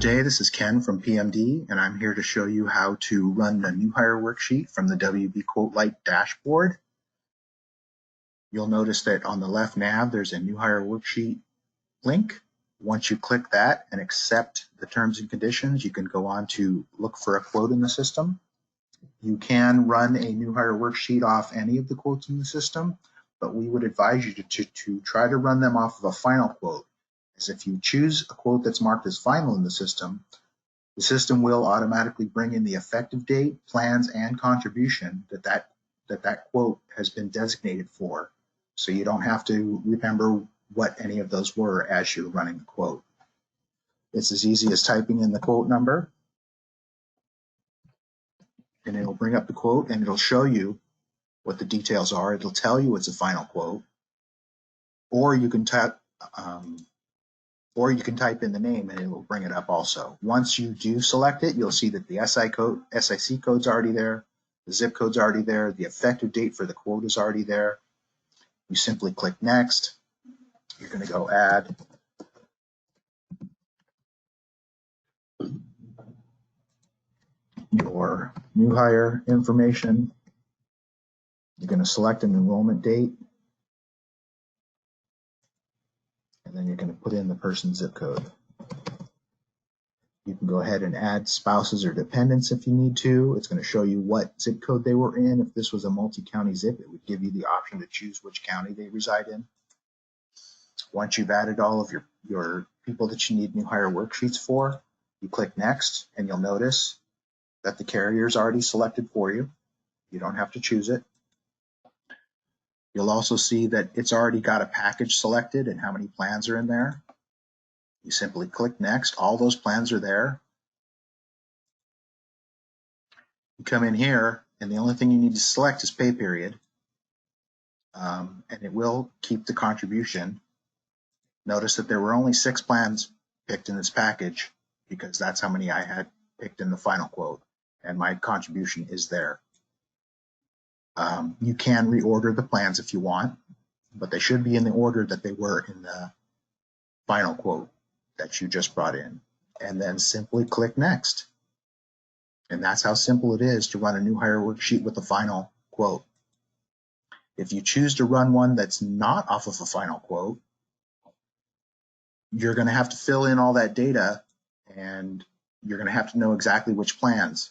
day. This is Ken from PMD, and I'm here to show you how to run the new hire worksheet from the WBQuote Lite dashboard. You'll notice that on the left nav, there's a new hire worksheet link. Once you click that and accept the terms and conditions, you can go on to look for a quote in the system. You can run a new hire worksheet off any of the quotes in the system, but we would advise you to try to run them off of a final quote. As if you choose a quote that's marked as final in the system will automatically bring in the effective date, plans, and contribution that quote has been designated for. So you don't have to remember what any of those were as you're running the quote. It's as easy as typing in the quote number, and it'll bring up the quote and it'll show you what the details are. It'll tell you it's a final quote, or you can type in the name and it will bring it up also. Once you do select it, you'll see that the SIC code's already there, the zip code's already there, the effective date for the quote is already there. You simply click next. You're going to go add your new hire information. You're going to select an enrollment date, and then you're going to put in the person's zip code. You can go ahead and add spouses or dependents if you need to. It's going to show you what zip code they were in. If this was a multi-county zip, it would give you the option to choose which county they reside in. Once you've added all of your people that you need new hire worksheets for, you click next, and you'll notice that the carrier is already selected for you. You don't have to choose it. You'll also see that it's already got a package selected and how many plans are in there. You simply click next. All those plans are there. You come in here, and the only thing you need to select is pay period, and it will keep the contribution. Notice that there were only 6 plans picked in this package because that's how many I had picked in the final quote, and my contribution is there. You can reorder the plans if you want, but they should be in the order that they were in the final quote that you just brought in, and then simply click next. And that's how simple it is to run a new hire worksheet with a final quote. If you choose to run one that's not off of a final quote, you're going to have to fill in all that data, and you're going to have to know exactly which plans.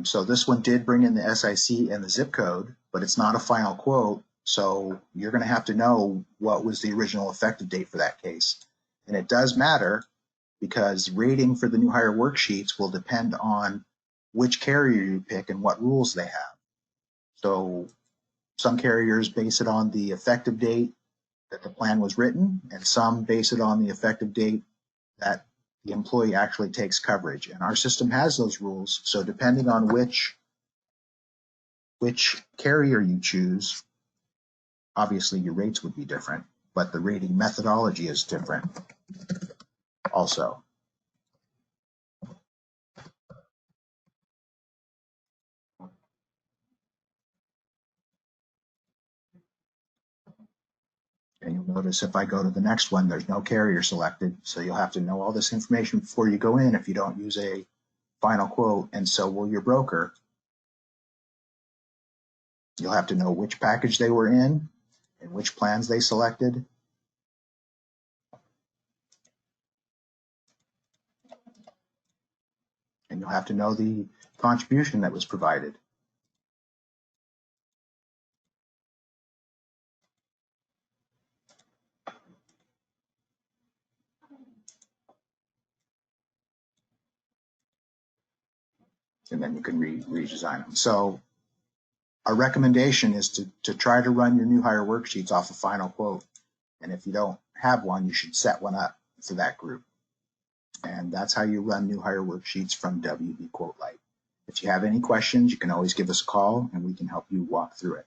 So this one did bring in the SIC and the zip code, but it's not a final quote, so you're going to have to know what was the original effective date for that case. And it does matter because rating for the new hire worksheets will depend on which carrier you pick and what rules they have. So some carriers base it on the effective date that the plan was written, and some base it on the effective date that the employee actually takes coverage. And our system has those rules, so depending on which carrier you choose, obviously your rates would be different, but the rating methodology is different also. And you'll notice if I go to the next one, there's no carrier selected, so you'll have to know all this information before you go in if you don't use a final quote, and so will your broker. You'll have to know which package they were in and which plans they selected. And you'll have to know the contribution that was provided. And then you can redesign them. So our recommendation is to try to run your new hire worksheets off a final quote. And if you don't have one, you should set one up for that group. And that's how you run new hire worksheets from WBQuote Lite. If you have any questions, you can always give us a call and we can help you walk through it.